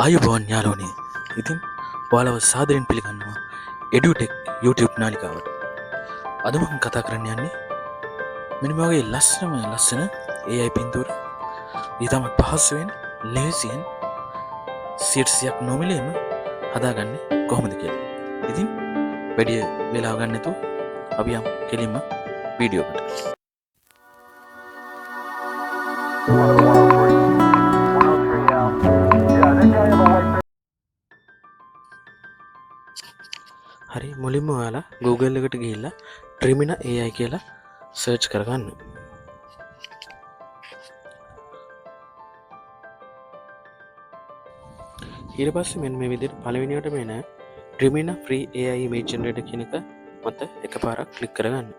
ආයුබෝවන් යාළුවනේ. ඉතින් ඔයාලව සාදරයෙන් පිළිගන්නවා EduTech YouTube නාලිකාවට. අද මම කතා කරන්න යන්නේ මෙන්න මේ වගේ ලස්සන AI පින්තූර ඊටමත් පහසුවෙන් ලේසියෙන් 100ක් නොමිලේම හදාගන්නේ කොහොමද කියලා. ඉතින් වැඩි වෙලාව ගන්න නැතුව අපි යමු කෙලින්ම වීඩියෝකට. හරි, මුලින්ම ඔයාලා Google එකට ගිහිල්ලා Trimina AI කියලා සර්ච් කරගන්න. ඊට පස්සේ මෙන්න මේ විදිහට පළවෙනියට මෙන්න Trimina Free AI Image Generator කියන එක මත එකපාරක් ක්ලික් කරගන්න.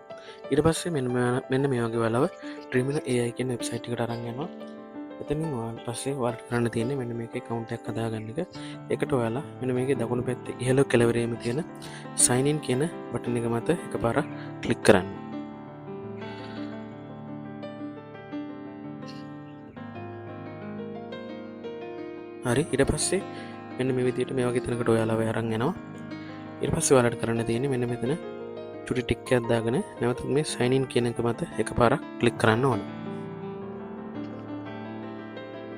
ඊට පස්සේ මෙන්න මේ වගේ ඔයාලව Trimina AI කියන වෙබ්සයිට් එකට අරන් යනවා. එතනින් ඔයාලා පස්සේ ඔයාලට කරන්න තියෙන්නේ මෙන්න මේකේ account එකක් හදාගන්න එක. ඒකට ඔයාලා මෙන්න මේකේ දකුණු පැත්තේ ඉහළ කෙළවරේම තියෙන sign in කියන බටන් එක මත එකපාරක් ක්ලික් කරන්න. හරි, ඊට පස්සේ මෙන්න මේ විදිහට මේ වගේ තැනකට ඔයාලව අරන් යනවා. ඊට පස්සේ ඔයාලට කරන්න තියෙන්නේ මෙන්න මෙතන චුටි ටික් එකක් දාගෙන නැවත මේ sign in කියන එක මත එකපාරක් ක්ලික් කරන්න ඕන.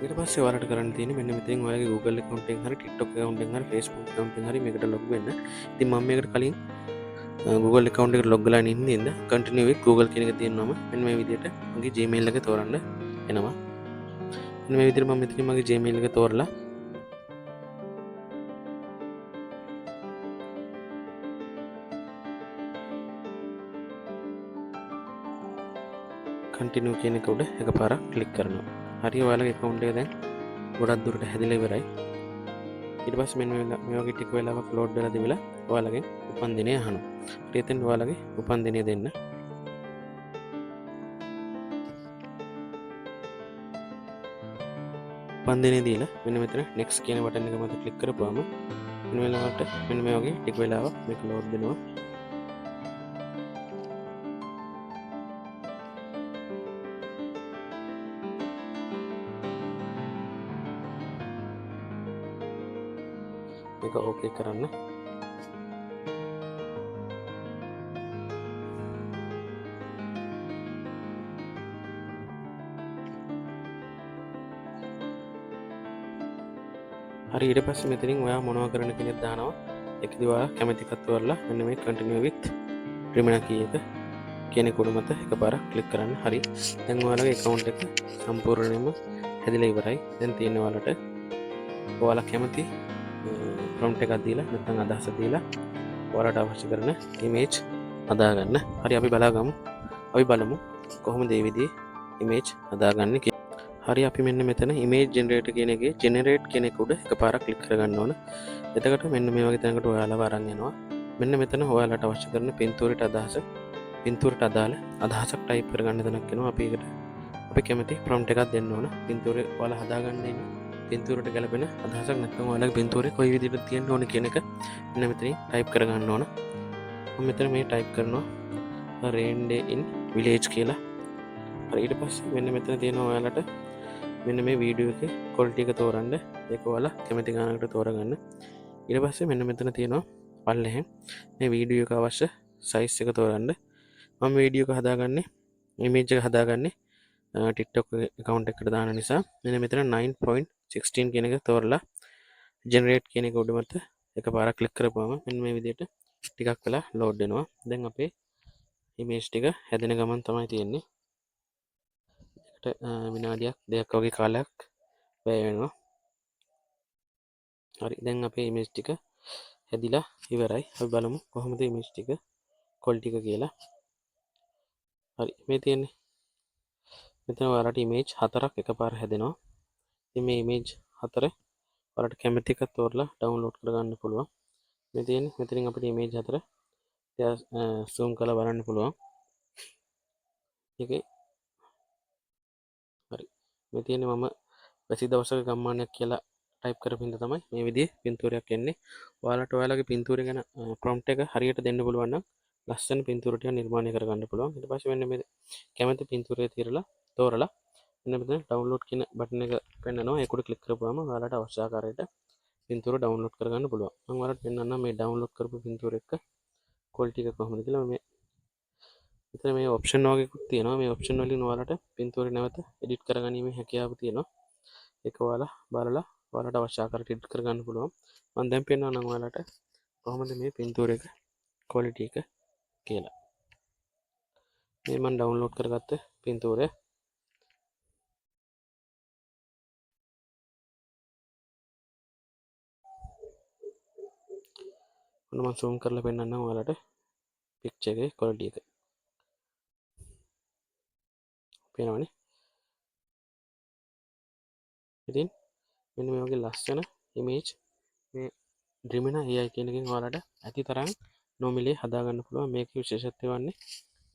ඊට පස්සේ ඔයාලට කරන්න තියෙන්නේ මෙන්න මෙතෙන් ඔයාලගේ Google account එකෙන් හරි TikTok account එකෙන් හරි Facebook account එකෙන් හරි මේකට log වෙන්න. ඉතින් මම මේකට කලින් Google account එකට log වෙලා ඉන්නේ ඉඳ continue with Google කියන එක තියෙනවම මෙන්න මේ විදිහට මගේ Gmail එක තෝරන්න එනවා. මෙන්න මේ විදිහට මම මෙතනින් මගේ Gmail එක තෝරලා continue කියන එක උඩ එකපාරක් ක්ලික් කරනවා. හරි, ඔයාලගේ account එක දැන් ගොඩක් දුරට හැදිලා ඉවරයි. ඊට පස්සේ මෙන්න මේ වගේ ටික වෙලාවක් load වෙලා තිබිලා ඔයාලගේ උපන්දිනය අහනවා. හරි, එතෙන් ඔයාලගේ උපන්දිනය දෙන්න. උපන්දිනය දීලා මෙන්න මෙතන next කියන බටන් එක මත ක්ලික් කරපුවාම මෙන්න වෙලාවට මෙන්න මේ වගේ ටික වෙලාවක් මේක load වෙනවා. මේක ඕකේ කරන්න. හරි, ඊට පස්සේ මෙතනින් ඔයා මොනවා කරන්න කෙනෙක් දානවා. ඒකදී ඔයා කැමති එකක් තෝරලා මෙන්න මේ continue with Trimina key එක කියන කොඩ මත එකපාරක් ක්ලික් කරන්න. හරි, දැන් ඔයාලගේ account එක සම්පූර්ණයෙන්ම හැදිලා ඉවරයි. දැන් තියෙන්නේ ඔයාලට ඔයාලා කැමති prompt එකක් දීලා නැත්නම් අදහසක් දීලා ඔයාලට අවශ්‍ය කරන image හදාගන්න. හරි, අපි බලමු කොහොමද මේ විදිහේ image හදාගන්නේ කියලා. හරි, අපි මෙන්න මෙතන image generator කියන එකේ generate කියන එක උඩ එකපාරක් ක්ලික් කරගන්න ඕන. එතකොට මෙන්න මේ වගේ තැනකට ඔයාලව අරන් යනවා. මෙන්න මෙතන ඔයාලට අවශ්‍ය කරන පින්තූරයට අදාළ අදහසක් ටයිප් කරගන්න තැනක් එනවා. අපි කැමති prompt එකක් දෙන්න ඕන. පින්තූරේ ඔයාලා හදාගන්න ඉන්න පින්තූරට ගැලපෙන අදහසක් නැත්නම් ඔයාලගේ පින්තූරේ කොයි විදිහට තියෙන්න ඕන කියන එක මෙන්න මෙතනින් ටයිප් කරගන්න ඕන. මම මෙතන මේ ටයිප් කරනවා rain day in village කියලා. හරි, ඊට පස්සේ මෙන්න මෙතන තියෙනවා ඔයාලට මෙන්න මේ වීඩියෝ එකේ quality එක තෝරන්න. ඒක ඔයාලා කැමති ගානකට තෝරගන්න. ඊට පස්සේ මෙන්න මෙතන තියෙනවා පල්ලෙහෙන් මේ වීඩියෝ එක අවශ්‍ය size එක තෝරන්න. මම වීඩියෝ එක හදාගන්නේ image එක හදාගන්නේ TikTok account එකට දාන නිසා මෙන්න මෙතන 9.16 කියන එක තෝරලා generate කියන එක උඩ මත එකපාරක් ක්ලික් කරපුවම මෙන්න මේ විදිහට ටිකක් වෙලා load වෙනවා. දැන් අපේ image ටික හැදෙන ගමන් තමයි තියෙන්නේ. ඒකට විනාඩියක් දෙකක් වගේ කාලයක් වැය වෙනවා. හරි, දැන් අපේ image ටික හැදිලා ඉවරයි. අපි බලමු කොහොමද image ටික quality එක කියලා. හරි, මේ තියෙන්නේ මෙතන ඔයාලට image 4ක් එකපාර හැදෙනවා. ඉතින් මේ image 4 ඔයාලට කැමති එකක් තෝරලා download කරගන්න පුළුවන්. මේ තියෙන්නේ මෙතනින් අපිට image 4 zoom කරලා බලන්න පුළුවන්. ඒකේ හරි, මේ තියෙන්නේ මම වැසි දවසක ගම්මානයක් කියලා ටයිප් කරපු හින්දා තමයි මේ විදිහේ පින්තූරයක් එන්නේ. ඔයාලට ඔයාලගේ පින්තූරය ගැන prompt එක හරියට දෙන්න පුළුවන් නම් ලස්සන පින්තූර ටික නිර්මාණය කරගන්න පුළුවන්. ඊට පස්සේ මෙන්න මේ කැමති පින්තූරය තෝරලා මෙන්න මෙතන download කියන බටන් එක පෙන්නනවා. ඒක උඩ ක්ලික් කරපුවාම ඔයාලට අවශ්‍ය ආකාරයට පින්තූර ඩවුන්ලෝඩ් කරගන්න පුළුවන්. මම ඔයාලට පෙන්නන්නම් මේ ඩවුන්ලෝඩ් කරපු පින්තූර එක ක්වොලිටි එක කොහොමද කියලා. මේ මෙතන මේ ඔප්ෂන් වගේකුත් තියෙනවා. මේ ඔප්ෂන් වලින් ඔයාලට පින්තූරේ නැවත එඩිට් කරගැනීමේ හැකියාව තියෙනවා. ඒක ඔයාලා බලලා ඔයාලට අවශ්‍ය ආකාරයට එඩිට් කරගන්න පුළුවන්. මම දැන් පෙන්නන්නම් ඔයාලට කොහොමද මේ පින්තූර එක ක්වොලිටි එක කියලා. මේ මම ඩවුන්ලෝඩ් කරගත්ත පින්තූරය. ඔන්න මම zoom කරලා පෙන්නන්නම් ඔයාලට පික්චර් එකේ ක්වොලිටි එක. පේනවනේ. ඉතින් මෙන්න මේ වගේ ලස්සන ඉමේජ් මේ Gemini AI කියන එකෙන් ඔයාලට ඇති තරම් නොමිලේ හදාගන්න පුළුවන්. මේකේ විශේෂත්වය වන්නේ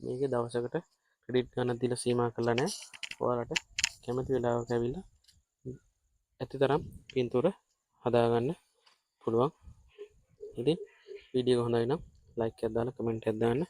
මේකේ දවසකට ක්‍රෙඩිට් ගණන් දීලා සීමා කරලා නැහැ. ඔයාලට කැමති වෙලාවක ඇවිල්ලා ඇති තරම් පින්තූර හදාගන්න පුළුවන්. ඉතින් වීඩියෝ එක හොඳයි නම් ලයික් එකක් දාලා කමෙන්ට් එකක් දාන්න.